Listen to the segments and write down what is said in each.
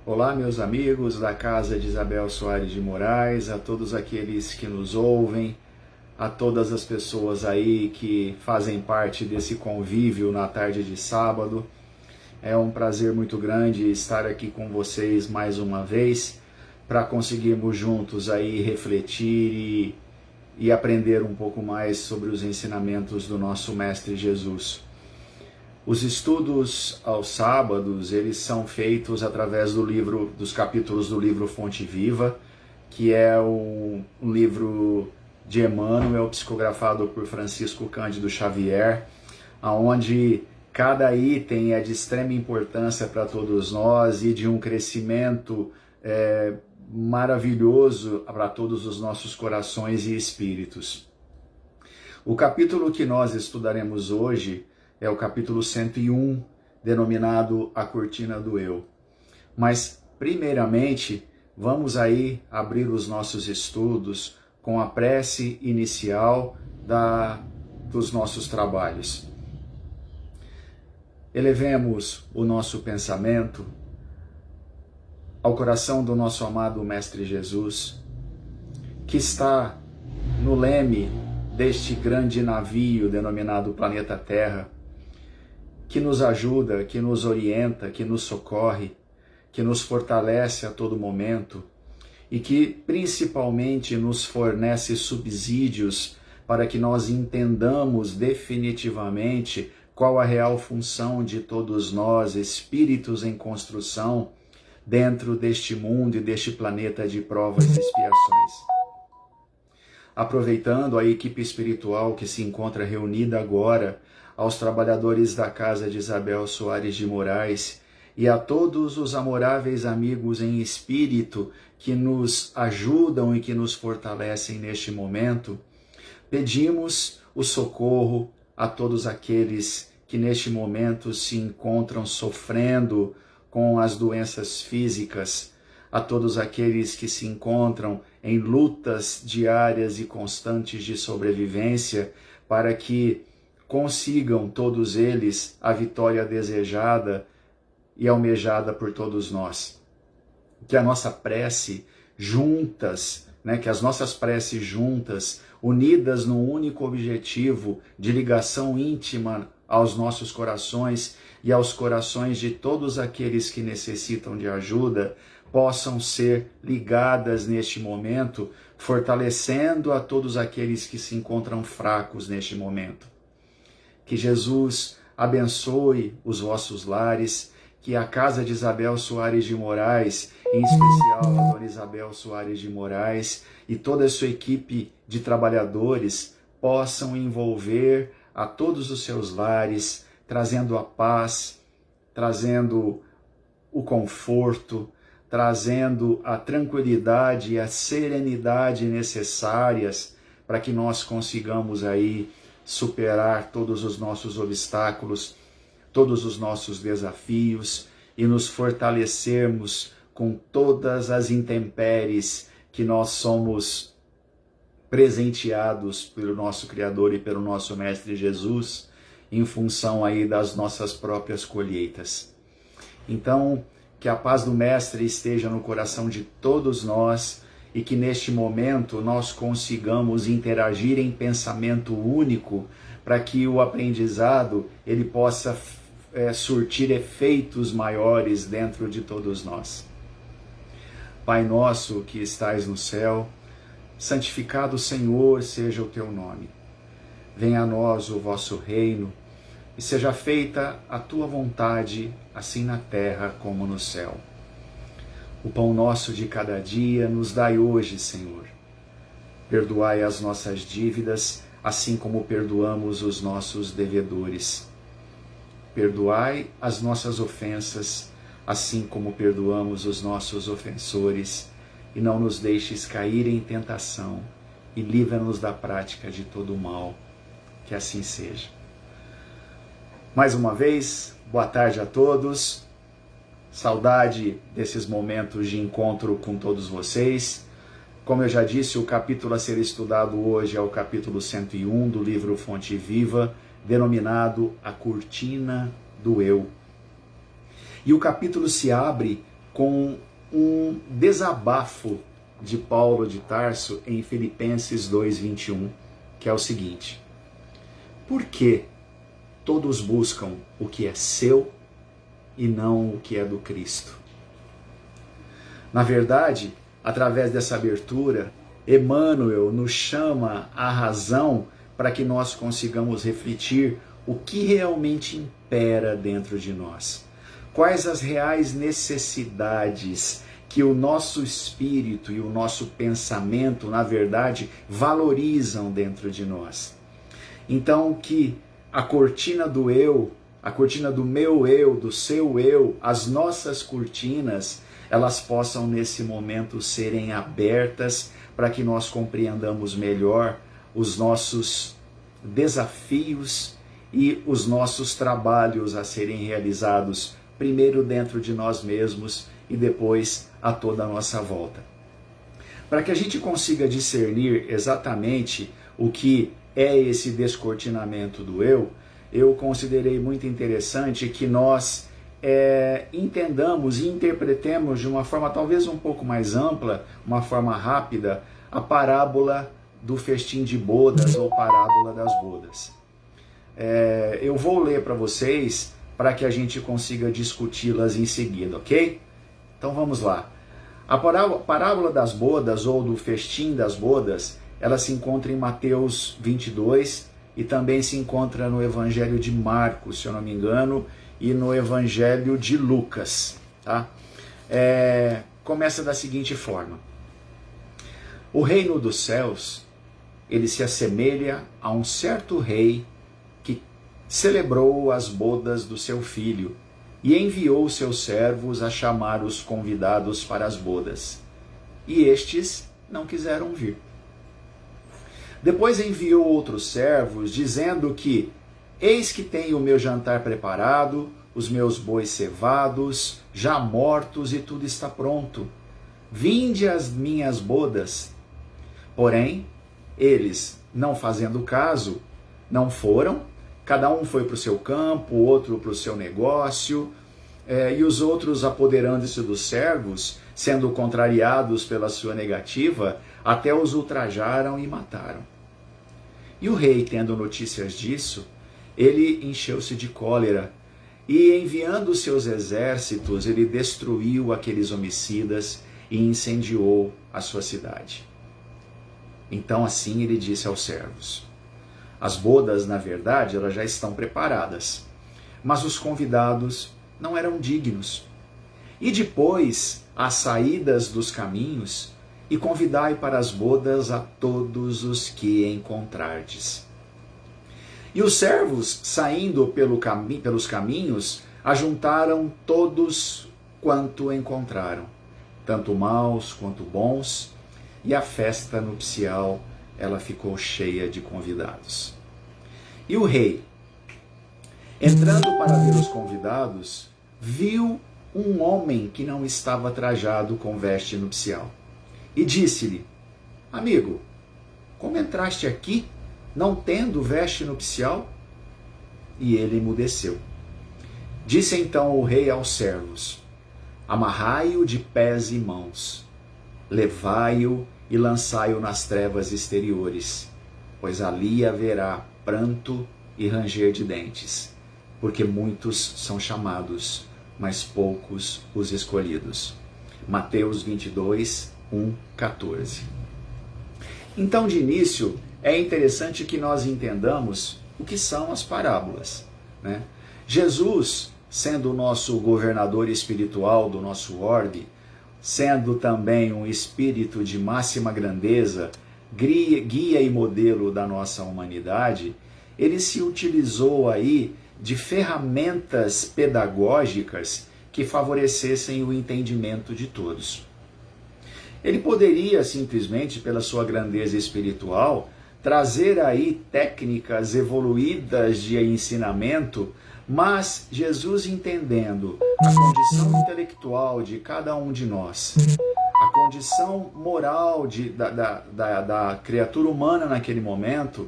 Olá, meus amigos da casa de Isabel Soares de Moraes, a todos aqueles que nos ouvem, a todas as pessoas aí que fazem parte desse convívio na tarde de sábado. É um prazer muito grande estar aqui com vocês mais uma vez para conseguirmos juntos aí refletir e aprender um pouco mais sobre os ensinamentos do nosso Mestre Jesus. Os estudos aos sábados, eles são feitos através dos capítulos do livro Fonte Viva, que é um livro de Emmanuel, psicografado por Francisco Cândido Xavier, onde cada item é de extrema importância para todos nós e de um crescimento maravilhoso para todos os nossos corações e espíritos. O capítulo que nós estudaremos hoje é o capítulo 101, denominado A Cortina do Eu. Mas, primeiramente, vamos aí abrir os nossos estudos com a prece inicial dos nossos trabalhos. Elevemos o nosso pensamento ao coração do nosso amado Mestre Jesus, que está no leme deste grande navio denominado planeta Terra, que nos ajuda, que nos orienta, que nos socorre, que nos fortalece a todo momento e que principalmente nos fornece subsídios para que nós entendamos definitivamente qual a real função de todos nós, espíritos em construção, dentro deste mundo e deste planeta de provas e expiações. Aproveitando a equipe espiritual que se encontra reunida agora, aos trabalhadores da casa de Isabel Soares de Moraes e a todos os amoráveis amigos em espírito que nos ajudam e que nos fortalecem neste momento, pedimos o socorro a todos aqueles que neste momento se encontram sofrendo com as doenças físicas, a todos aqueles que se encontram em lutas diárias e constantes de sobrevivência, para que consigam todos eles a vitória desejada e almejada por todos nós. Que a nossa prece juntas, que as nossas preces juntas, unidas num único objetivo de ligação íntima aos nossos corações e aos corações de todos aqueles que necessitam de ajuda, possam ser ligadas neste momento, fortalecendo a todos aqueles que se encontram fracos neste momento. Que Jesus abençoe os vossos lares, que a casa de Isabel Soares de Moraes, em especial a dona Isabel Soares de Moraes e toda a sua equipe de trabalhadores, possam envolver a todos os seus lares, trazendo a paz, trazendo o conforto, trazendo a tranquilidade e a serenidade necessárias para que nós consigamos aí superar todos os nossos obstáculos, todos os nossos desafios e nos fortalecermos com todas as intempéries que nós somos presenteados pelo nosso Criador e pelo nosso Mestre Jesus, em função aí das nossas próprias colheitas. Então, que a paz do Mestre esteja no coração de todos nós e que neste momento nós consigamos interagir em pensamento único para que o aprendizado ele possa surtir efeitos maiores dentro de todos nós. Pai nosso que estais no céu, santificado Senhor seja o teu nome. Venha a nós o vosso reino e seja feita a tua vontade, assim na terra como no céu. O pão nosso de cada dia nos dai hoje, Senhor. Perdoai as nossas dívidas, assim como perdoamos os nossos devedores. Perdoai as nossas ofensas, assim como perdoamos os nossos ofensores. E não nos deixes cair em tentação, e livra-nos da prática de todo o mal. Que assim seja. Mais uma vez, boa tarde a todos. Saudade desses momentos de encontro com todos vocês. Como eu já disse, o capítulo a ser estudado hoje é o capítulo 101 do livro Fonte Viva, denominado A Cortina do Eu. E o capítulo se abre com um desabafo de Paulo de Tarso em Filipenses 2:21, que é o seguinte: por que todos buscam o que é seu e não o que é do Cristo? Na verdade, através dessa abertura, Emmanuel nos chama à razão para que nós consigamos refletir o que realmente impera dentro de nós. Quais as reais necessidades que o nosso espírito e o nosso pensamento, na verdade, valorizam dentro de nós. Então, que a cortina do eu, a cortina do meu eu, do seu eu, as nossas cortinas, elas possam nesse momento serem abertas para que nós compreendamos melhor os nossos desafios e os nossos trabalhos a serem realizados, primeiro dentro de nós mesmos e depois a toda a nossa volta. Para que a gente consiga discernir exatamente o que é esse descortinamento do eu considerei muito interessante que nós entendamos e interpretemos de uma forma talvez um pouco mais ampla, uma forma rápida, a parábola do festim de bodas ou parábola das bodas. Eu vou ler para vocês para que a gente consiga discuti-las em seguida, ok? Então vamos lá. A parábola das bodas ou do festim das bodas, ela se encontra em Mateus 22 e também se encontra no Evangelho de Marcos, se eu não me engano, e no Evangelho de Lucas. Tá? Começa da seguinte forma: o reino dos céus, ele se assemelha a um certo rei que celebrou as bodas do seu filho e enviou seus servos a chamar os convidados para as bodas. E estes não quiseram vir. Depois enviou outros servos, dizendo que: eis que tenho o meu jantar preparado, os meus bois cevados, já mortos, e tudo está pronto. Vinde às minhas bodas. Porém, eles, não fazendo caso, não foram. Cada um foi para o seu campo, outro para o seu negócio, e os outros, apoderando-se dos servos, sendo contrariados pela sua negativa, até os ultrajaram e mataram. E o rei, tendo notícias disso, ele encheu-se de cólera, e enviando seus exércitos, ele destruiu aqueles homicidas e incendiou a sua cidade. Então assim ele disse aos servos: as bodas, na verdade, elas já estão preparadas, mas os convidados não eram dignos. E depois, às saídas dos caminhos, e convidai para as bodas a todos os que encontrardes. E os servos, saindo pelos caminhos, ajuntaram todos quanto encontraram, tanto maus quanto bons, e a festa nupcial, ela ficou cheia de convidados. E o rei, entrando para ver os convidados, viu um homem que não estava trajado com veste nupcial. E disse-lhe: amigo, como entraste aqui, não tendo veste nupcial? E ele emudeceu. Disse então o rei aos servos: amarrai-o de pés e mãos, levai-o e lançai-o nas trevas exteriores, pois ali haverá pranto e ranger de dentes, porque muitos são chamados, mas poucos os escolhidos. Mateus 22, 1:14. Então, de início, é interessante que nós entendamos o que são as parábolas, né? Jesus, sendo o nosso governador espiritual do nosso orbe, sendo também um espírito de máxima grandeza, guia e modelo da nossa humanidade, ele se utilizou aí de ferramentas pedagógicas que favorecessem o entendimento de todos. Ele poderia simplesmente, pela sua grandeza espiritual, trazer aí técnicas evoluídas de ensinamento, mas Jesus, entendendo a condição intelectual de cada um de nós, a condição moral da criatura humana naquele momento,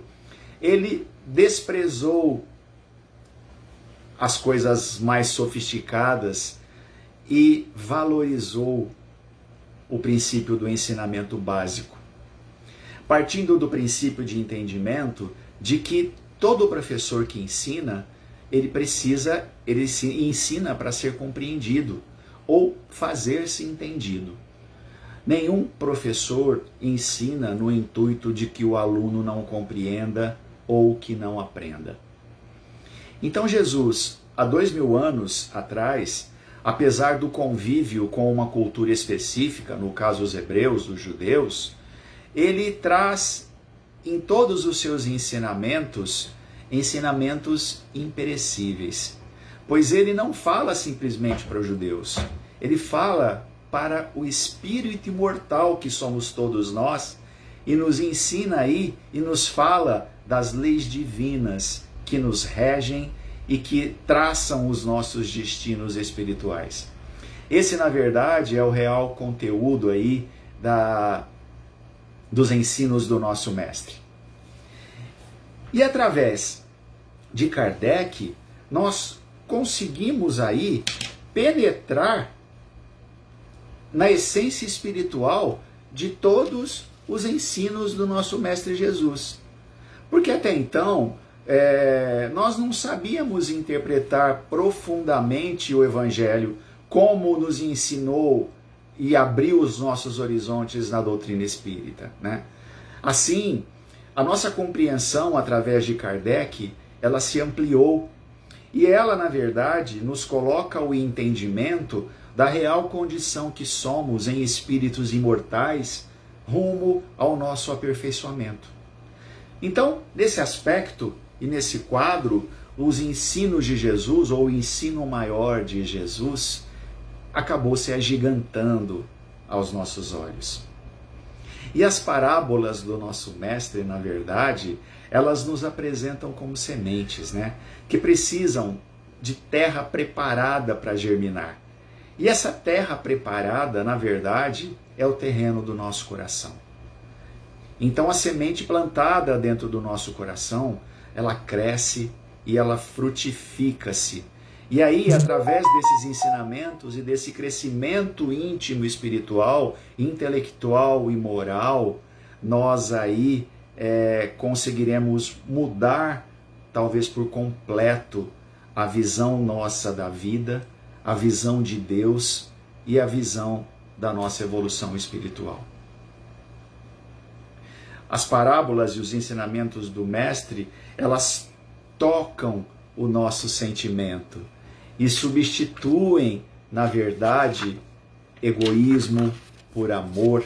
ele desprezou as coisas mais sofisticadas e valorizou o princípio do ensinamento básico, partindo do princípio de entendimento de que todo professor que ensina, ele ensina para ser compreendido ou fazer-se entendido. Nenhum professor ensina no intuito de que o aluno não compreenda ou que não aprenda. Então Jesus, há 2000 anos atrás, apesar do convívio com uma cultura específica, no caso os hebreus, os judeus, ele traz em todos os seus ensinamentos imperecíveis. Pois ele não fala simplesmente para os judeus, ele fala para o espírito imortal que somos todos nós e nos ensina aí e nos fala das leis divinas que nos regem e que traçam os nossos destinos espirituais. Esse, na verdade, é o real conteúdo aí dos ensinos do nosso mestre. E através de Kardec, nós conseguimos aí penetrar na essência espiritual de todos os ensinos do nosso Mestre Jesus. Porque até então, nós não sabíamos interpretar profundamente o Evangelho como nos ensinou e abriu os nossos horizontes na doutrina espírita, né? Assim, a nossa compreensão através de Kardec, ela se ampliou e ela, na verdade, nos coloca o entendimento da real condição que somos em espíritos imortais rumo ao nosso aperfeiçoamento. Então, nesse aspecto e nesse quadro, os ensinos de Jesus, ou o ensino maior de Jesus, acabou se agigantando aos nossos olhos. E as parábolas do nosso mestre, na verdade, elas nos apresentam como sementes, né? Que precisam de terra preparada para germinar. E essa terra preparada, na verdade, é o terreno do nosso coração. Então a semente plantada dentro do nosso coração, ela cresce e ela frutifica-se. E aí, através desses ensinamentos e desse crescimento íntimo, espiritual, intelectual e moral, nós aí conseguiremos mudar, talvez por completo, a visão nossa da vida, a visão de Deus e a visão da nossa evolução espiritual. As parábolas e os ensinamentos do Mestre, elas tocam o nosso sentimento e substituem, na verdade, egoísmo por amor,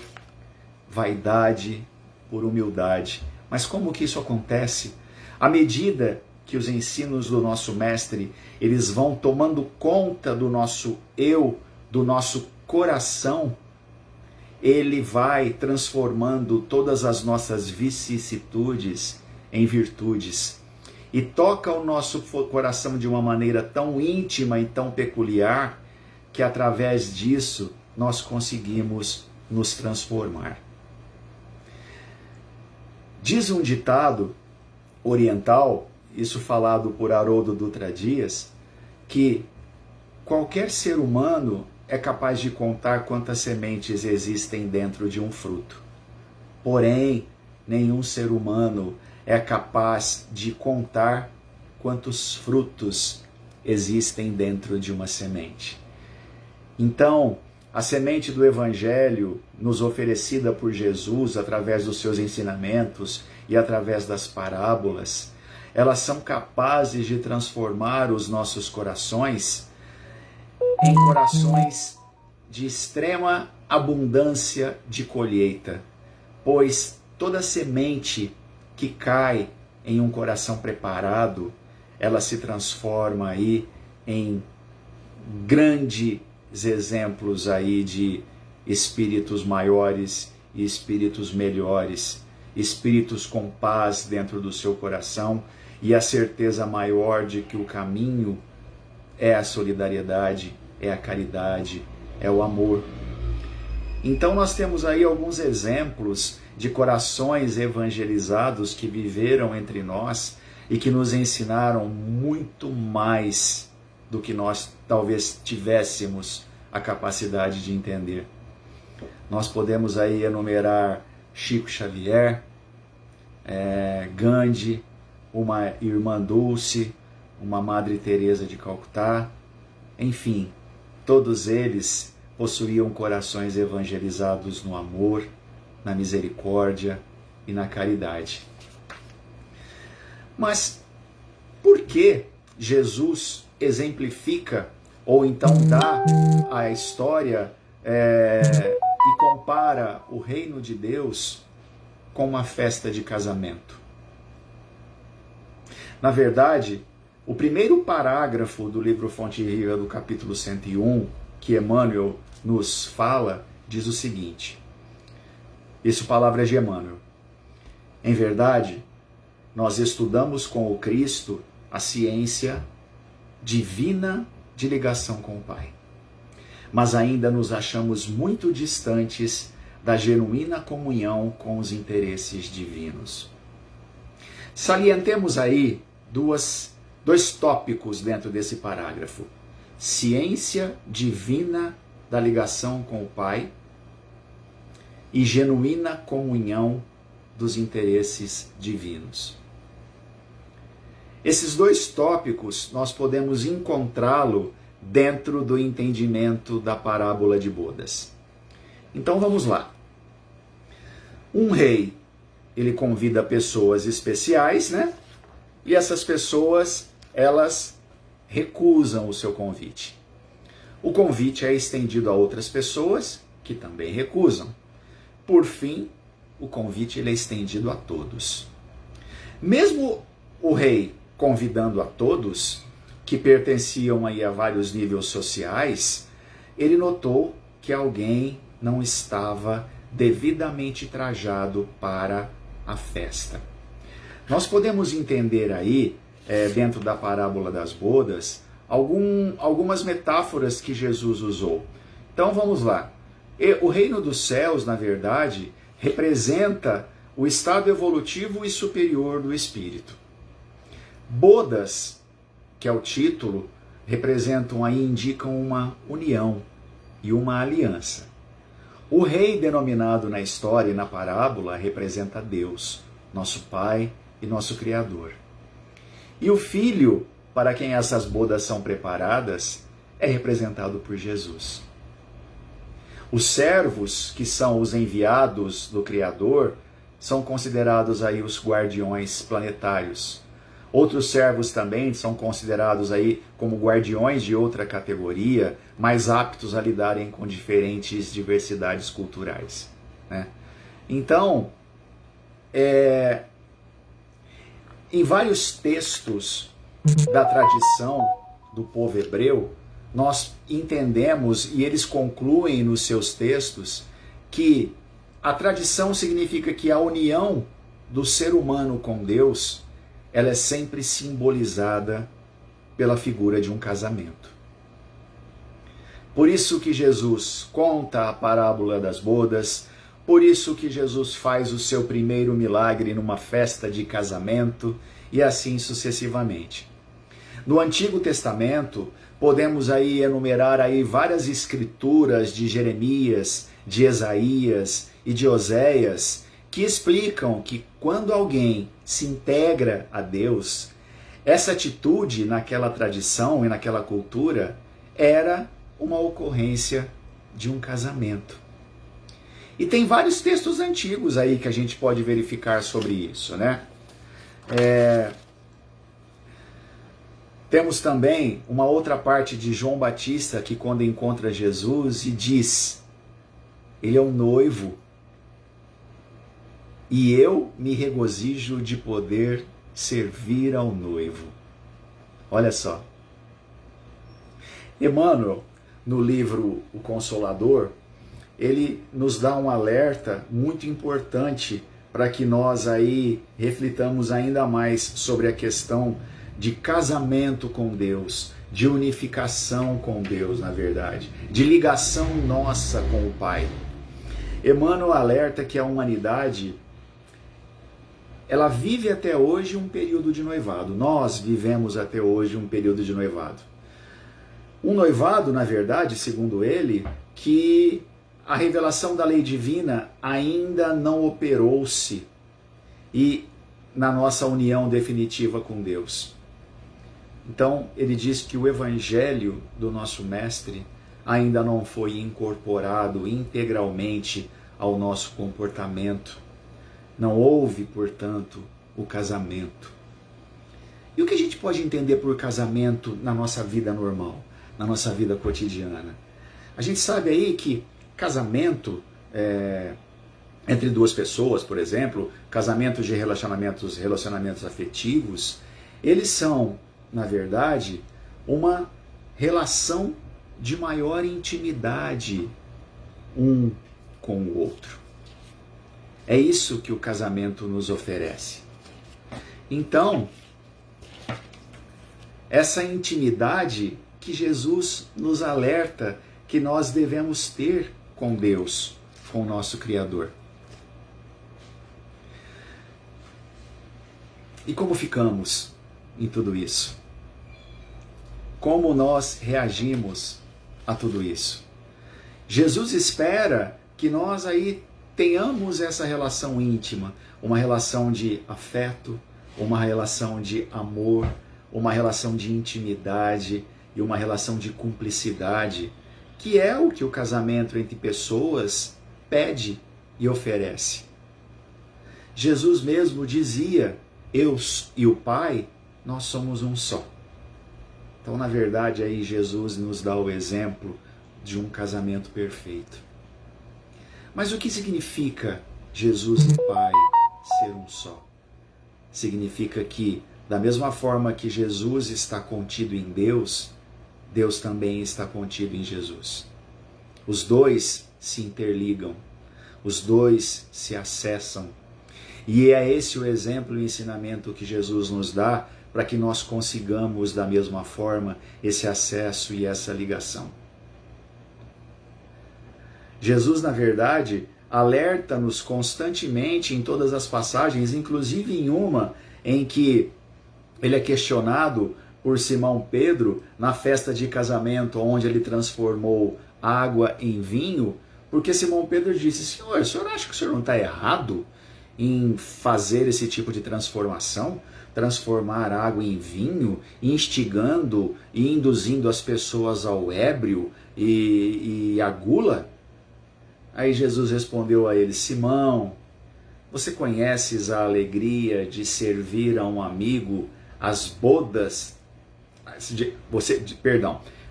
vaidade por humildade. Mas como que isso acontece? À medida que os ensinos do nosso mestre, eles vão tomando conta do nosso eu, do nosso coração, ele vai transformando todas as nossas vicissitudes em virtudes. E toca o nosso coração de uma maneira tão íntima e tão peculiar, que através disso nós conseguimos nos transformar. Diz um ditado oriental, isso falado por Haroldo Dutra Dias, que qualquer ser humano é capaz de contar quantas sementes existem dentro de um fruto. Porém, nenhum ser humano é capaz de contar quantos frutos existem dentro de uma semente. Então, a semente do Evangelho, nos oferecida por Jesus através dos seus ensinamentos e através das parábolas, elas são capazes de transformar os nossos corações em corações de extrema abundância de colheita, pois toda semente que cai em um coração preparado, ela se transforma aí em grandes exemplos aí de espíritos maiores e espíritos melhores, espíritos com paz dentro do seu coração e a certeza maior de que o caminho é a solidariedade, é a caridade, é o amor. Então nós temos aí alguns exemplos de corações evangelizados que viveram entre nós e que nos ensinaram muito mais do que nós talvez tivéssemos a capacidade de entender. Nós podemos aí enumerar Chico Xavier, Gandhi, uma Irmã Dulce, uma Madre Teresa de Calcutá, enfim, todos eles possuíam corações evangelizados no amor, na misericórdia e na caridade. Mas por que Jesus exemplifica, ou então dá a história e compara o reino de Deus com uma festa de casamento? Na verdade, o primeiro parágrafo do livro Fonte Viva, do capítulo 101, que Emmanuel nos fala, diz o seguinte: isso, palavras de Emmanuel. Em verdade, nós estudamos com o Cristo a ciência divina de ligação com o Pai, mas ainda nos achamos muito distantes da genuína comunhão com os interesses divinos. Salientemos aí dois tópicos dentro desse parágrafo: ciência divina da ligação com o Pai e genuína comunhão dos interesses divinos. Esses dois tópicos nós podemos encontrá-lo dentro do entendimento da parábola de bodas. Então vamos lá. Um rei, ele convida pessoas especiais, né? E essas pessoas, elas recusam o seu convite. O convite é estendido a outras pessoas que também recusam. Por fim, o convite ele é estendido a todos. Mesmo o rei convidando a todos, que pertenciam aí a vários níveis sociais, ele notou que alguém não estava devidamente trajado para a festa. Nós podemos entender aí, dentro da parábola das bodas, algumas metáforas que Jesus usou. Então vamos lá. O reino dos céus, na verdade, representa o estado evolutivo e superior do espírito. Bodas, que é o título, representam aí, indicam uma união e uma aliança. O rei denominado na história e na parábola representa Deus, nosso Pai e nosso Criador. E o filho, para quem essas bodas são preparadas, é representado por Jesus. Os servos, que são os enviados do Criador, são considerados aí os guardiões planetários. Outros servos também são considerados aí como guardiões de outra categoria, mais aptos a lidarem com diferentes diversidades culturais, né? Então, em vários textos da tradição do povo hebreu, nós entendemos, e eles concluem nos seus textos, que a tradição significa que a união do ser humano com Deus, ela é sempre simbolizada pela figura de um casamento. Por isso que Jesus conta a parábola das bodas, por isso que Jesus faz o seu primeiro milagre numa festa de casamento, e assim sucessivamente. No Antigo Testamento, podemos aí enumerar aí várias escrituras de Jeremias, de Isaías e de Oséias, que explicam que quando alguém se integra a Deus, essa atitude naquela tradição e naquela cultura era uma ocorrência de um casamento. E tem vários textos antigos aí que a gente pode verificar sobre isso, né? Temos também uma outra parte de João Batista que, quando encontra Jesus, e diz: ele é um noivo, e eu me regozijo de poder servir ao noivo. Olha só. Emmanuel, no livro O Consolador, ele nos dá um alerta muito importante para que nós aí reflitamos ainda mais sobre a questão de casamento com Deus, de unificação com Deus, na verdade, de ligação nossa com o Pai. Emmanuel alerta que a humanidade, ela vive até hoje um período de noivado. Nós vivemos até hoje um período de noivado. Um noivado, na verdade, segundo ele, que a revelação da lei divina ainda não operou-se e na nossa união definitiva com Deus. Então, ele diz que o evangelho do nosso mestre ainda não foi incorporado integralmente ao nosso comportamento. Não houve, portanto, o casamento. E o que a gente pode entender por casamento na nossa vida normal, na nossa vida cotidiana? A gente sabe aí que casamento entre duas pessoas, por exemplo, casamentos de relacionamentos afetivos, eles são, na verdade, uma relação de maior intimidade um com o outro. É isso que o casamento nos oferece. Então, essa intimidade que Jesus nos alerta que nós devemos ter com Deus, com o nosso Criador. E como ficamos em tudo isso? Como nós reagimos a tudo isso? Jesus espera que nós aí tenhamos essa relação íntima, uma relação de afeto, uma relação de amor, uma relação de intimidade e uma relação de cumplicidade, que é o que o casamento entre pessoas pede e oferece. Jesus mesmo dizia: eu e o Pai, nós somos um só. Então, na verdade, aí Jesus nos dá o exemplo de um casamento perfeito. Mas o que significa Jesus e Pai ser um só? Significa que, da mesma forma que Jesus está contido em Deus, Deus também está contido em Jesus. Os dois se interligam, os dois se acessam. E é esse o exemplo e o ensinamento que Jesus nos dá para que nós consigamos, da mesma forma, esse acesso e essa ligação. Jesus, na verdade, alerta-nos constantemente em todas as passagens, inclusive em uma em que ele é questionado por Simão Pedro na festa de casamento, onde ele transformou água em vinho, porque Simão Pedro disse: Senhor, o senhor acha que o senhor não está errado em fazer esse tipo de transformação? Transformar água em vinho, instigando e induzindo as pessoas ao ébrio e à gula? Aí Jesus respondeu a ele: Simão, você conheces a alegria de servir a um amigo as bodas...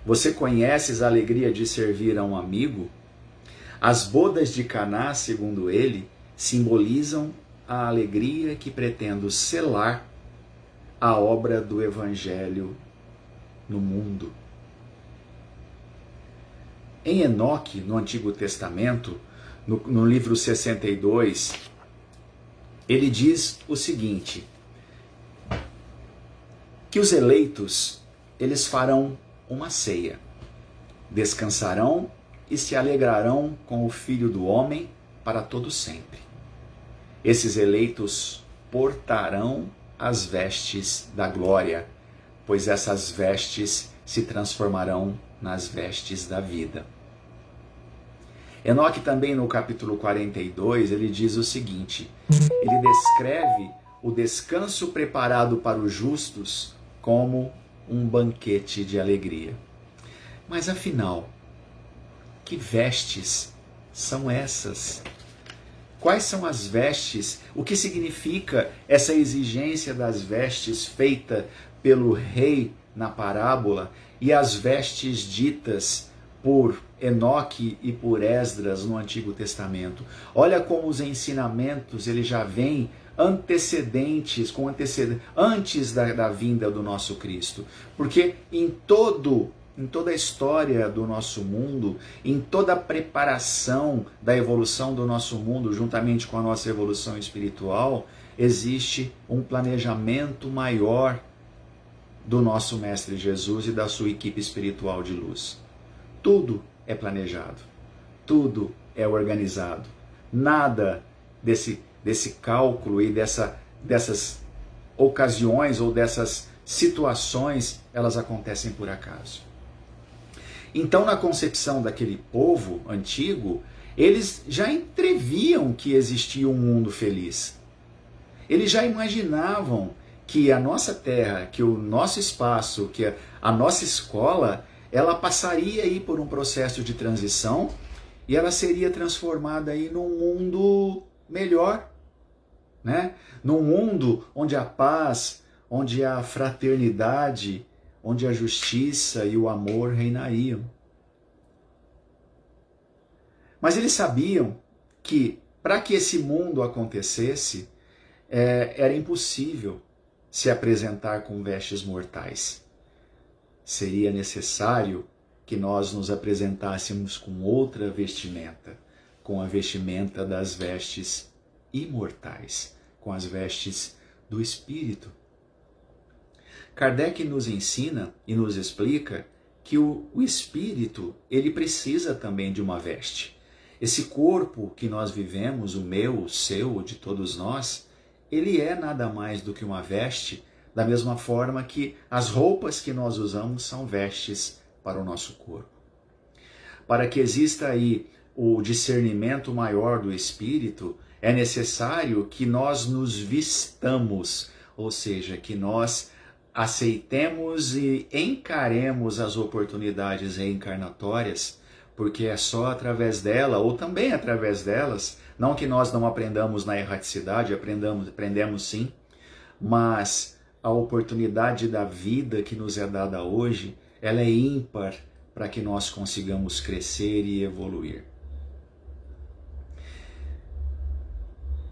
Você conheces a alegria de servir a um amigo? As bodas de Caná, segundo ele, simbolizam a alegria que pretendo selar a obra do Evangelho no mundo. Em Enoque, no Antigo Testamento, no livro 62, ele diz o seguinte: que os eleitos, eles farão uma ceia, descansarão e se alegrarão com o Filho do Homem para todo sempre. Esses eleitos portarão as vestes da glória, pois essas vestes se transformarão nas vestes da vida. Enoque também no capítulo 42, ele diz o seguinte: ele descreve o descanso preparado para os justos como um banquete de alegria. Mas afinal, que vestes são essas? Quais são as vestes? O que significa essa exigência das vestes feita pelo rei na parábola e as vestes ditas por Enoque e por Esdras no Antigo Testamento? Olha como os ensinamentos ele já vêm antes da vinda do nosso Cristo. Porque em toda a história do nosso mundo, em toda a preparação da evolução do nosso mundo, juntamente com a nossa evolução espiritual, existe um planejamento maior do nosso Mestre Jesus e da sua equipe espiritual de luz. Tudo é planejado, tudo é organizado. Nada desse cálculo e dessas ocasiões ou dessas situações, elas acontecem por acaso. Então, na concepção daquele povo antigo, eles já entreviam que existia um mundo feliz. Eles já imaginavam que a nossa terra, que o nosso espaço, que a nossa escola, ela passaria aí por um processo de transição e ela seria transformada aí num mundo melhor, né? Num mundo onde a paz, onde a fraternidade, onde a justiça e o amor reinariam. Mas eles sabiam que para que esse mundo acontecesse, era impossível se apresentar com vestes mortais. Seria necessário que nós nos apresentássemos com outra vestimenta, com a vestimenta das vestes imortais, com as vestes do Espírito. Kardec nos ensina e nos explica que o Espírito, ele precisa também de uma veste. Esse corpo que nós vivemos, o meu, o seu, o de todos nós, ele é nada mais do que uma veste, da mesma forma que as roupas que nós usamos são vestes para o nosso corpo. Para que exista aí o discernimento maior do Espírito, é necessário que nós nos vistamos, ou seja, que nós aceitemos e encaremos as oportunidades reencarnatórias, porque é só através dela, ou também através delas, não que nós não aprendamos na erraticidade, aprendemos sim, mas a oportunidade da vida que nos é dada hoje, ela é ímpar para que nós consigamos crescer e evoluir.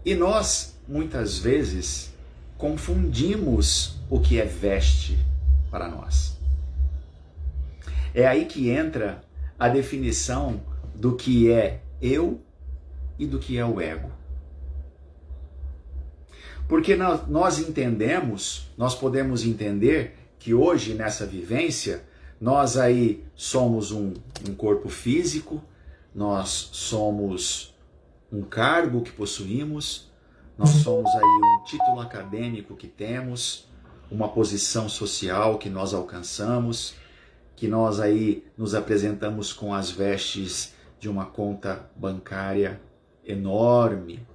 E nós, muitas vezes, confundimos o que é veste para nós. É aí que entra a definição do que é eu e do que é o ego. Porque nós entendemos, nós podemos entender que hoje nessa vivência, nós aí somos um corpo físico, nós somos um cargo que possuímos, nós somos aí um título acadêmico que temos, uma posição social que nós alcançamos, que nós aí nos apresentamos com as vestes de uma conta bancária enorme.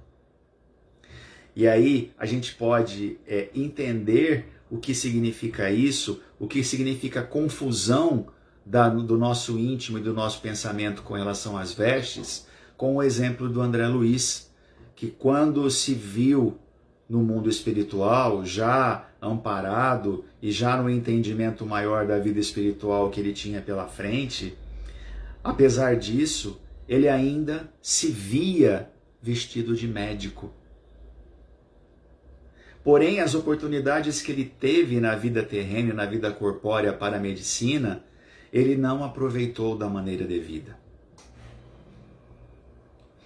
E aí a gente pode entender o que significa isso, o que significa confusão do nosso íntimo e do nosso pensamento com relação às vestes, com o exemplo do André Luiz, que quando se viu no mundo espiritual, já amparado e já no entendimento maior da vida espiritual que ele tinha pela frente, apesar disso, ele ainda se via vestido de médico. Porém, as oportunidades que ele teve na vida terrena e na vida corpórea para a medicina, ele não aproveitou da maneira devida.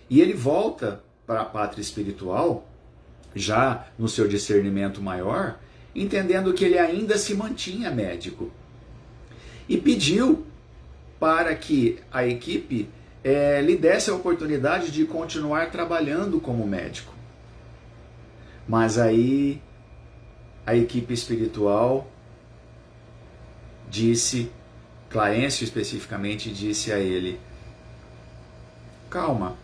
E ele volta para a pátria espiritual, já no seu discernimento maior, entendendo que ele ainda se mantinha médico. E pediu para que a equipe lhe desse a oportunidade de continuar trabalhando como médico. Mas aí a equipe espiritual disse, Clarencio especificamente disse a ele, calma.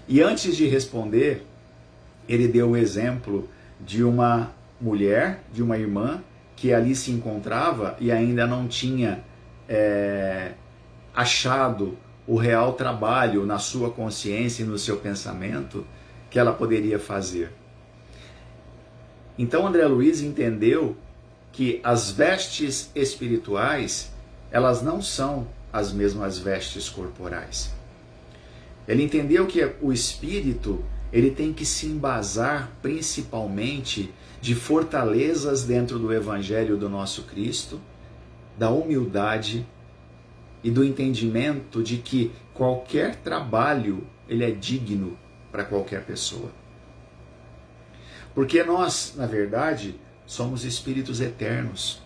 E antes de responder, ele deu o exemplo de uma mulher, de uma irmã, que ali se encontrava e ainda não tinha achado o real trabalho na sua consciência e no seu pensamento que ela poderia fazer. Então André Luiz entendeu que as vestes espirituais, elas não são as mesmas vestes corporais. Ele entendeu que o espírito, ele tem que se embasar principalmente de fortalezas dentro do Evangelho do nosso Cristo, da humildade e do entendimento de que qualquer trabalho ele é digno para qualquer pessoa. Porque nós, na verdade, somos espíritos eternos.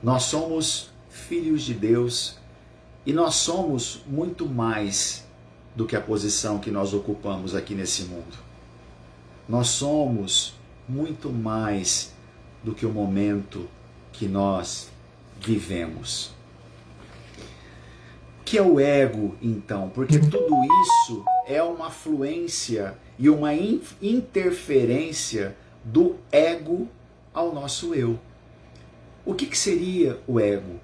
Nós somos filhos de Deus e nós somos muito mais do que a posição que nós ocupamos aqui nesse mundo. Nós somos muito mais do que o momento que nós vivemos. que é o ego, então? Porque tudo isso é uma fluência e uma interferência do ego ao nosso eu. O que seria o ego?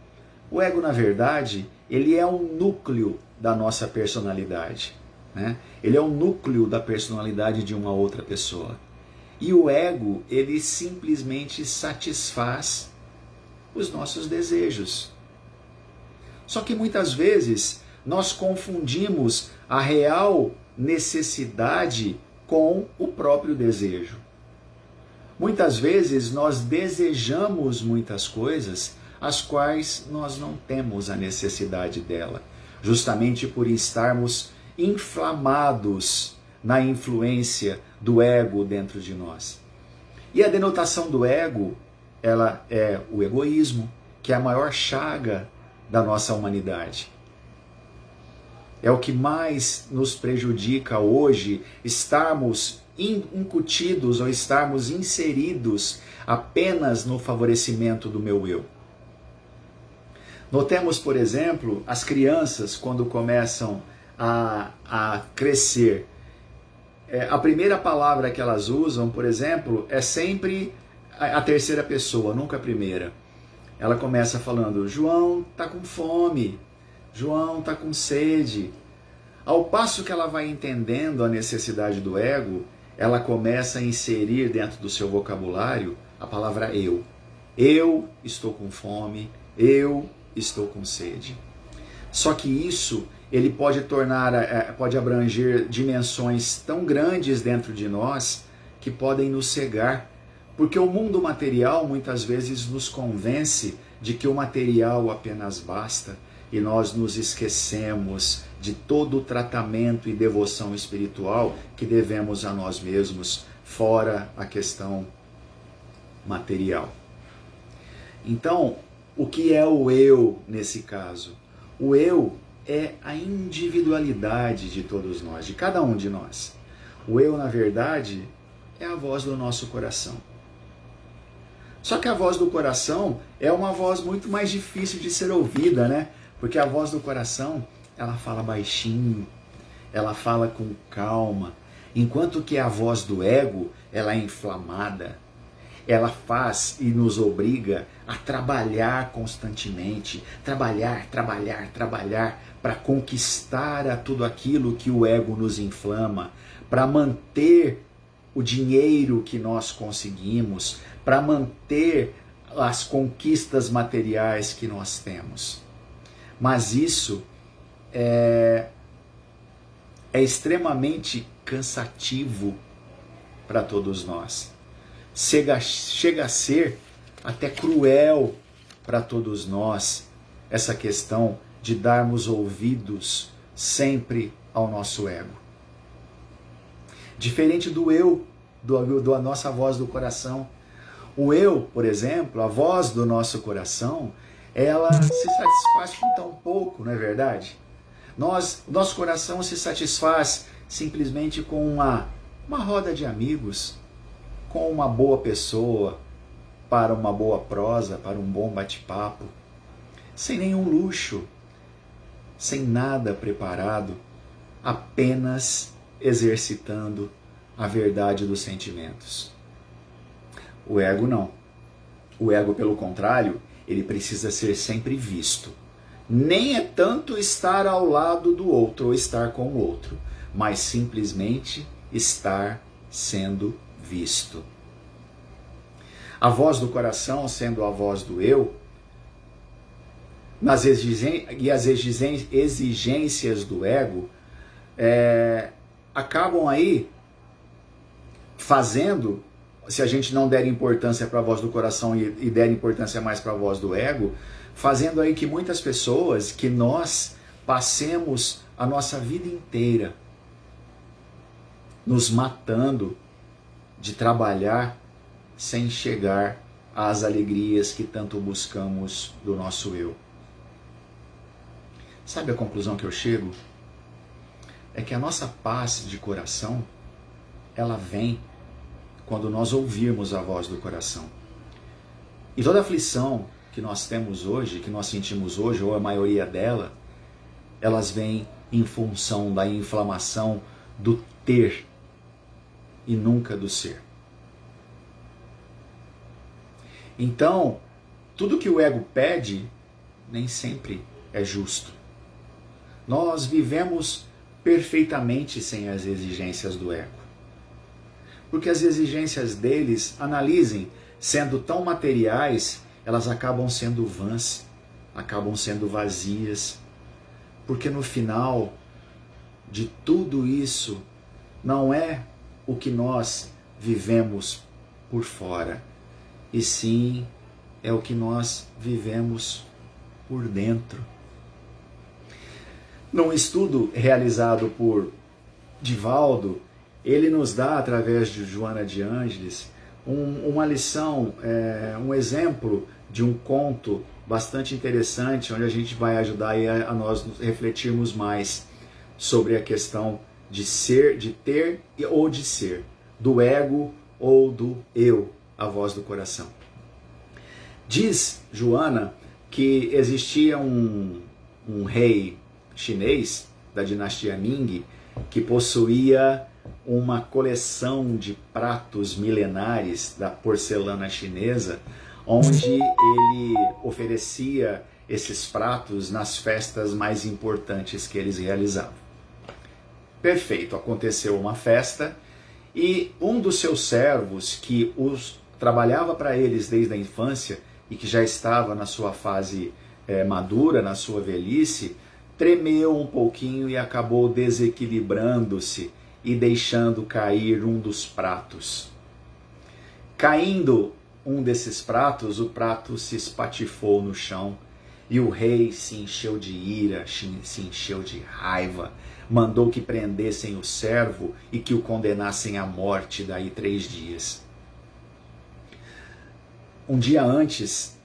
O ego, na verdade, ele é um núcleo da nossa personalidade, né? Ele é o núcleo da personalidade de uma outra pessoa. E o ego, ele simplesmente satisfaz os nossos desejos. Só que muitas vezes nós confundimos a real necessidade com o próprio desejo. Muitas vezes nós desejamos muitas coisas as quais nós não temos a necessidade dela, justamente por estarmos inflamados na influência do ego dentro de nós. E a denotação do ego, ela é o egoísmo, que é a maior chaga da nossa humanidade. É o que mais nos prejudica hoje, estarmos incutidos ou estarmos inseridos apenas no favorecimento do meu eu. Notemos, por exemplo, as crianças quando começam a crescer. A primeira palavra que elas usam, por exemplo, é sempre a terceira pessoa, nunca a primeira. Ela começa falando, João tá com fome, João tá com sede. Ao passo que ela vai entendendo a necessidade do ego, ela começa a inserir dentro do seu vocabulário a palavra eu. Eu estou com fome, eu estou com sede. Só que isso, ele pode abranger dimensões tão grandes dentro de nós que podem nos cegar. Porque o mundo material muitas vezes nos convence de que o material apenas basta e nós nos esquecemos de todo o tratamento e devoção espiritual que devemos a nós mesmos, fora a questão material. Então, o que é o eu nesse caso? O eu é a individualidade de todos nós, de cada um de nós. O eu, na verdade, é a voz do nosso coração. Só que a voz do coração é uma voz muito mais difícil de ser ouvida, né? Porque a voz do coração, ela fala baixinho, ela fala com calma, enquanto que a voz do ego, ela é inflamada. Ela faz e nos obriga a trabalhar constantemente, trabalhar para conquistar a tudo aquilo que o ego nos inflama, para manter o dinheiro que nós conseguimos, para manter as conquistas materiais que nós temos. Mas isso é extremamente cansativo para todos nós. Chega a ser até cruel para todos nós essa questão de darmos ouvidos sempre ao nosso ego. Diferente do eu, da nossa voz do coração. O eu, por exemplo, a voz do nosso coração, ela se satisfaz com tão pouco, não é verdade? Nosso coração se satisfaz simplesmente com uma roda de amigos, com uma boa pessoa, para uma boa prosa, para um bom bate-papo, sem nenhum luxo, sem nada preparado, apenas exercitando a verdade dos sentimentos. O ego não. O ego, pelo contrário, ele precisa ser sempre visto. Nem é tanto estar ao lado do outro ou estar com o outro, mas simplesmente estar sendo visto. A voz do coração, sendo a voz do eu, as exigências do ego acabam aí fazendo, se a gente não der importância para a voz do coração e der importância mais para a voz do ego, fazendo aí que muitas pessoas, que nós passemos a nossa vida inteira nos matando de trabalhar sem chegar às alegrias que tanto buscamos do nosso eu. Sabe a conclusão que eu chego? É que a nossa paz de coração, ela vem quando nós ouvirmos a voz do coração. E toda aflição que nós temos hoje, que nós sentimos hoje, ou a maioria dela, elas vêm em função da inflamação do ter e nunca do ser. Então, tudo que o ego pede nem sempre é justo. Nós vivemos perfeitamente sem as exigências do ego. Porque as exigências deles, analisem, sendo tão materiais, elas acabam sendo vãs, acabam sendo vazias. Porque no final de tudo isso, não é o que nós vivemos por fora, e sim é o que nós vivemos por dentro. Num estudo realizado por Divaldo, ele nos dá, através de Joana de Ângeles, uma lição, um exemplo de um conto bastante interessante, onde a gente vai ajudar a nós refletirmos mais sobre a questão de ser, de ter ou de ser, do ego ou do eu, a voz do coração. Diz Joana que existia um rei chinês da dinastia Ming que possuía uma coleção de pratos milenares da porcelana chinesa, onde ele oferecia esses pratos nas festas mais importantes que eles realizavam. Perfeito, aconteceu uma festa e um dos seus servos, que trabalhava para eles desde a infância e que já estava na sua fase madura, na sua velhice, tremeu um pouquinho e acabou desequilibrando-se e deixando cair um dos pratos. Caindo um desses pratos, o prato se espatifou no chão e o rei se encheu de ira, se encheu de raiva, mandou que prendessem o servo e que o condenassem à morte daí 3 dias. Um dia antes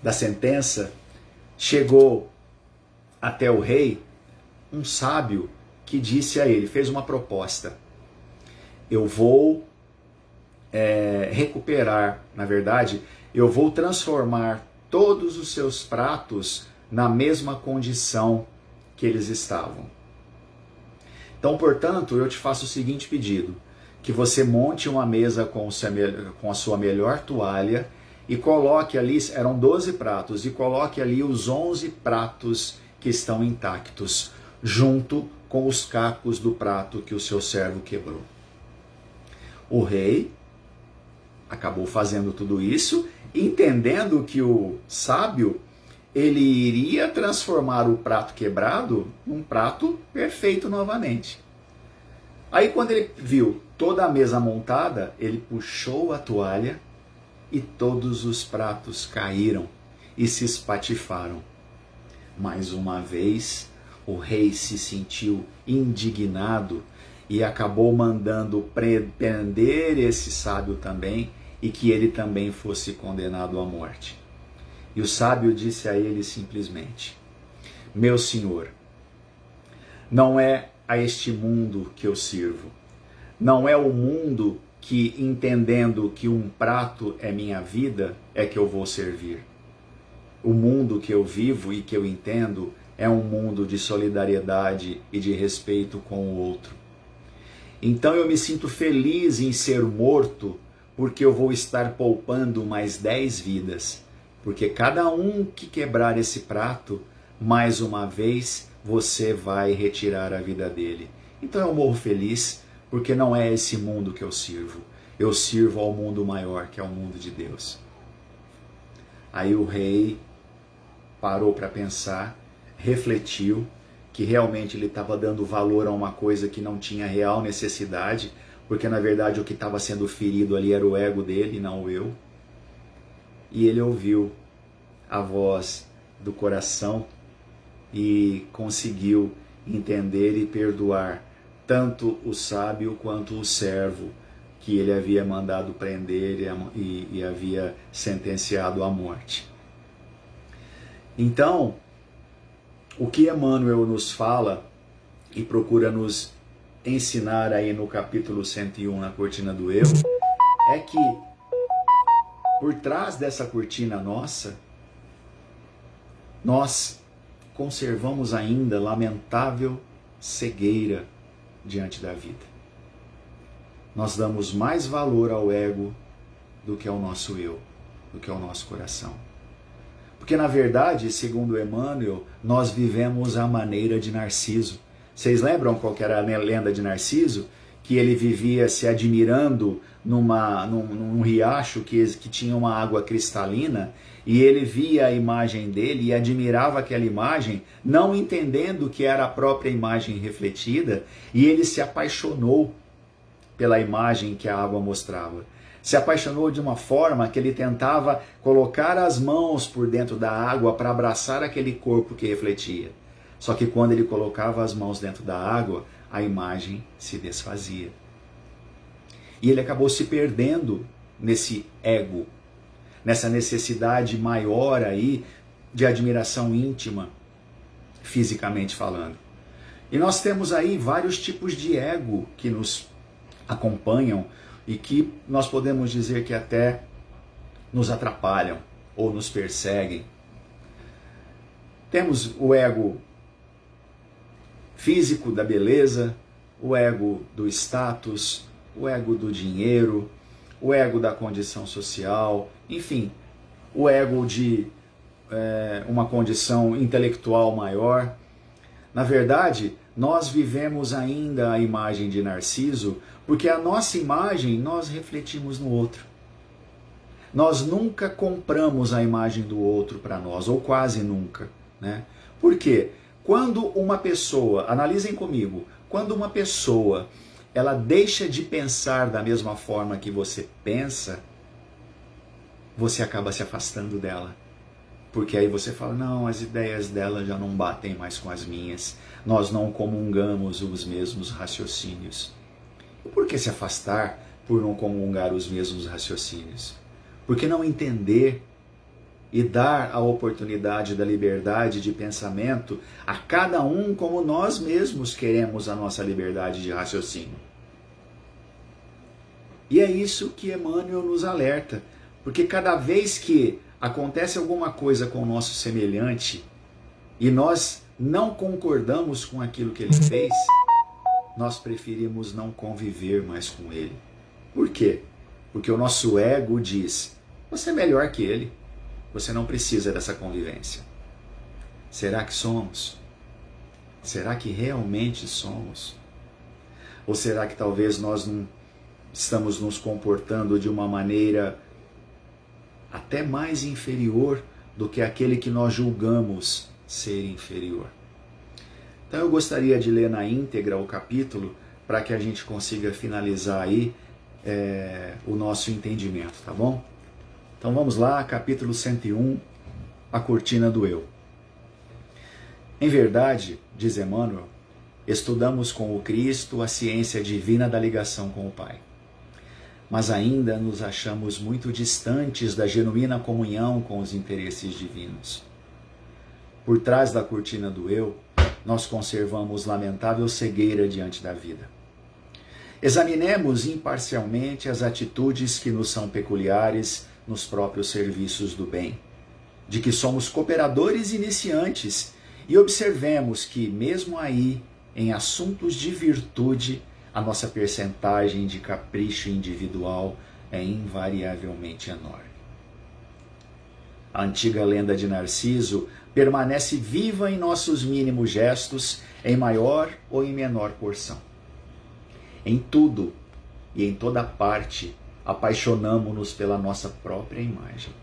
da sentença, chegou até o rei um sábio que disse a ele, fez uma proposta: eu vou recuperar, na verdade, eu vou transformar todos os seus pratos na mesma condição que eles estavam. Então, portanto, eu te faço o seguinte pedido: que você monte uma mesa com a sua melhor toalha e coloque ali, eram 12 pratos, e coloque ali os 11 pratos que estão intactos, junto com os cacos do prato que o seu servo quebrou. O rei acabou fazendo tudo isso, entendendo que o sábio, ele iria transformar o prato quebrado num prato perfeito novamente. Aí quando ele viu toda a mesa montada, ele puxou a toalha e todos os pratos caíram e se espatifaram. Mais uma vez, o rei se sentiu indignado e acabou mandando prender esse sábio também e que ele também fosse condenado à morte. E o sábio disse a ele simplesmente: meu senhor, não é a este mundo que eu sirvo, não é o mundo que, entendendo que um prato é minha vida, é que eu vou servir. O mundo que eu vivo e que eu entendo é um mundo de solidariedade e de respeito com o outro. Então eu me sinto feliz em ser morto, porque eu vou estar poupando mais 10 vidas. Porque cada um que quebrar esse prato, mais uma vez, você vai retirar a vida dele. Então eu morro feliz, porque não é esse mundo que eu sirvo. Eu sirvo ao mundo maior, que é o mundo de Deus. Aí o rei parou para pensar, refletiu que realmente ele estava dando valor a uma coisa que não tinha real necessidade, porque na verdade o que estava sendo ferido ali era o ego dele, não o eu. E ele ouviu a voz do coração e conseguiu entender e perdoar tanto o sábio quanto o servo que ele havia mandado prender e havia sentenciado à morte. Então, o que Emmanuel nos fala e procura nos ensinar aí no capítulo 101, na Cortina do Eu, é que por trás dessa cortina nossa, nós conservamos ainda lamentável cegueira diante da vida. Nós damos mais valor ao ego do que ao nosso eu, do que ao nosso coração. Porque, na verdade, segundo Emmanuel, nós vivemos à maneira de Narciso. Vocês lembram qual que era a lenda de Narciso? Que ele vivia se admirando num riacho que tinha uma água cristalina, e ele via a imagem dele e admirava aquela imagem, não entendendo que era a própria imagem refletida, e ele se apaixonou pela imagem que a água mostrava. Se apaixonou de uma forma que ele tentava colocar as mãos por dentro da água para abraçar aquele corpo que refletia. Só que quando ele colocava as mãos dentro da água, a imagem se desfazia. E ele acabou se perdendo nesse ego, nessa necessidade maior aí de admiração íntima, fisicamente falando. E nós temos aí vários tipos de ego que nos acompanham e que nós podemos dizer que até nos atrapalham ou nos perseguem. Temos o ego físico da beleza, o ego do status, o ego do dinheiro, o ego da condição social, enfim, o ego de uma condição intelectual maior. Na verdade, nós vivemos ainda a imagem de Narciso, porque a nossa imagem nós refletimos no outro. Nós nunca compramos a imagem do outro para nós, ou quase nunca, né? Por quê? Quando uma pessoa, analisem comigo, quando uma pessoa ela deixa de pensar da mesma forma que você pensa, você acaba se afastando dela. Porque aí você fala, não, as ideias dela já não batem mais com as minhas, nós não comungamos os mesmos raciocínios. E por que se afastar por não comungar os mesmos raciocínios? Por que não entender e dar a oportunidade da liberdade de pensamento a cada um como nós mesmos queremos a nossa liberdade de raciocínio? E é isso que Emmanuel nos alerta, porque cada vez que acontece alguma coisa com o nosso semelhante e nós não concordamos com aquilo que ele fez, nós preferimos não conviver mais com ele. Por quê? Porque o nosso ego diz, você é melhor que ele, você não precisa dessa convivência. Será que somos? Será que realmente somos? Ou será que talvez nós não estamos nos comportando de uma maneira até mais inferior do que aquele que nós julgamos ser inferior? Então eu gostaria de ler na íntegra o capítulo para que a gente consiga finalizar aí o nosso entendimento, tá bom? Então vamos lá, capítulo 101, a cortina do eu. Em verdade, diz Emmanuel, estudamos com o Cristo a ciência divina da ligação com o Pai. Mas ainda nos achamos muito distantes da genuína comunhão com os interesses divinos. Por trás da cortina do eu, nós conservamos lamentável cegueira diante da vida. Examinemos imparcialmente as atitudes que nos são peculiares nos próprios serviços do bem, de que somos cooperadores iniciantes, e observemos que, mesmo aí, em assuntos de virtude, a nossa percentagem de capricho individual é invariavelmente enorme. A antiga lenda de Narciso permanece viva em nossos mínimos gestos, em maior ou em menor porção. Em tudo e em toda parte, apaixonamo-nos pela nossa própria imagem.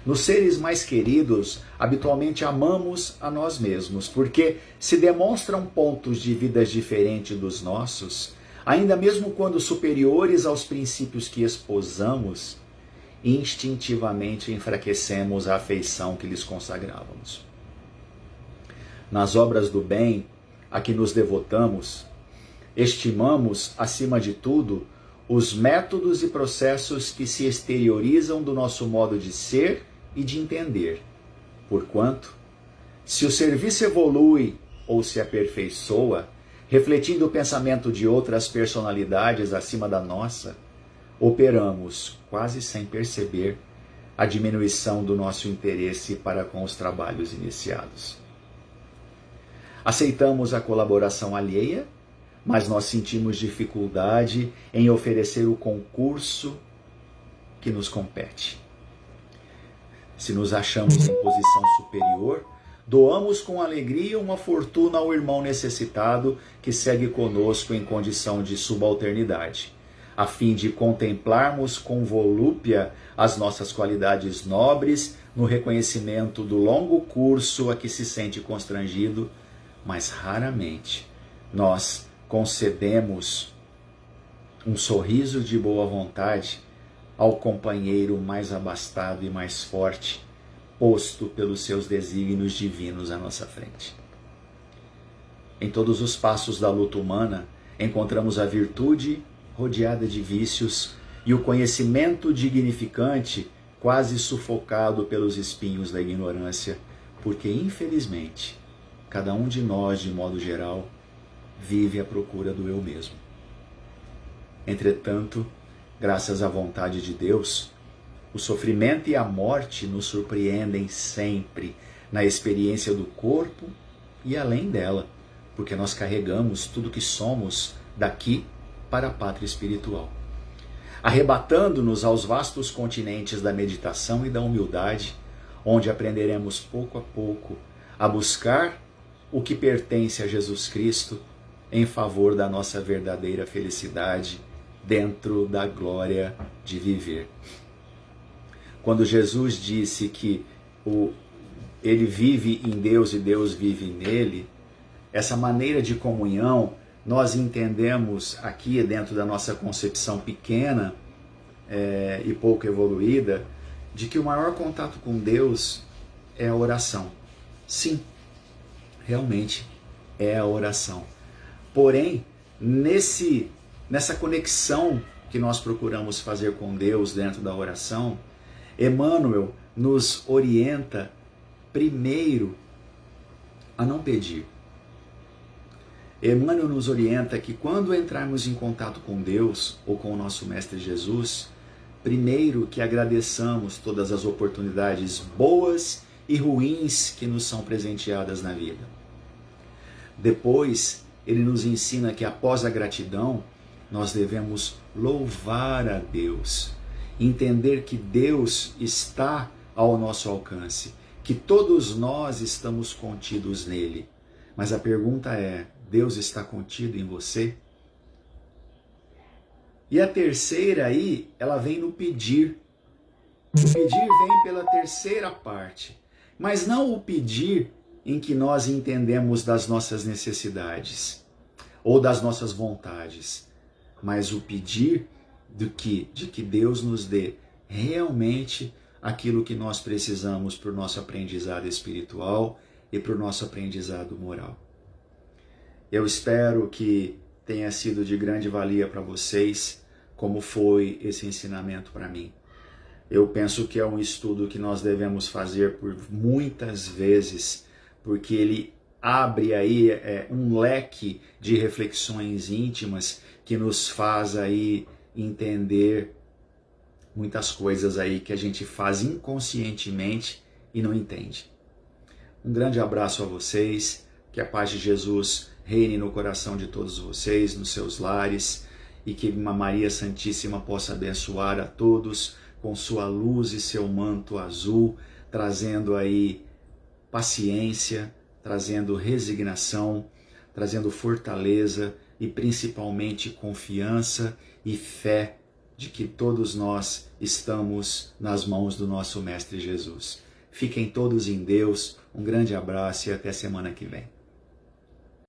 Nos seres mais queridos, habitualmente amamos a nós mesmos, porque se demonstram pontos de vidas diferentes dos nossos, ainda mesmo quando superiores aos princípios que esposamos, instintivamente enfraquecemos a afeição que lhes consagrávamos. Nas obras do bem a que nos devotamos, estimamos, acima de tudo, os métodos e processos que se exteriorizam do nosso modo de ser e de entender, porquanto, se o serviço evolui ou se aperfeiçoa, refletindo o pensamento de outras personalidades acima da nossa, operamos, quase sem perceber, a diminuição do nosso interesse para com os trabalhos iniciados. Aceitamos a colaboração alheia, mas nós sentimos dificuldade em oferecer o concurso que nos compete. Se nos achamos em posição superior, doamos com alegria uma fortuna ao irmão necessitado que segue conosco em condição de subalternidade, a fim de contemplarmos com volúpia as nossas qualidades nobres no reconhecimento do longo curso a que se sente constrangido, mas raramente nós concedemos um sorriso de boa vontade ao companheiro mais abastado e mais forte, posto pelos seus desígnios divinos à nossa frente. Em todos os passos da luta humana, encontramos a virtude rodeada de vícios e o conhecimento dignificante quase sufocado pelos espinhos da ignorância, porque, infelizmente, cada um de nós, de modo geral, vive à procura do eu mesmo. Entretanto, graças à vontade de Deus, o sofrimento e a morte nos surpreendem sempre na experiência do corpo e além dela, porque nós carregamos tudo que somos daqui para a pátria espiritual, arrebatando-nos aos vastos continentes da meditação e da humildade, onde aprenderemos pouco a pouco a buscar o que pertence a Jesus Cristo em favor da nossa verdadeira felicidade dentro da glória de viver. Quando Jesus disse que ele vive em Deus e Deus vive nele, essa maneira de comunhão nós entendemos aqui dentro da nossa concepção pequena e pouco evoluída, de que o maior contato com Deus é a oração. Sim, realmente é a oração. Porém, nessa conexão que nós procuramos fazer com Deus dentro da oração, Emmanuel nos orienta primeiro a não pedir. Emmanuel nos orienta que quando entrarmos em contato com Deus ou com o nosso Mestre Jesus, primeiro que agradeçamos todas as oportunidades boas e ruins que nos são presenteadas na vida. Depois, ele nos ensina que após a gratidão, nós devemos louvar a Deus, entender que Deus está ao nosso alcance, que todos nós estamos contidos nele. Mas a pergunta é, Deus está contido em você? E a terceira aí, ela vem no pedir. O pedir vem pela terceira parte, mas não o pedir em que nós entendemos das nossas necessidades ou das nossas vontades, mas o pedir de que Deus nos dê realmente aquilo que nós precisamos para o nosso aprendizado espiritual e para o nosso aprendizado moral. Eu espero que tenha sido de grande valia para vocês, como foi esse ensinamento para mim. Eu penso que é um estudo que nós devemos fazer por muitas vezes, porque ele abre aí um leque de reflexões íntimas que nos faz aí entender muitas coisas aí que a gente faz inconscientemente e não entende. Um grande abraço a vocês, que a paz de Jesus reine no coração de todos vocês, nos seus lares, e que uma Maria Santíssima possa abençoar a todos com sua luz e seu manto azul, trazendo aí paciência, trazendo resignação, trazendo fortaleza e principalmente confiança e fé de que todos nós estamos nas mãos do nosso Mestre Jesus. Fiquem todos em Deus, um grande abraço e até semana que vem.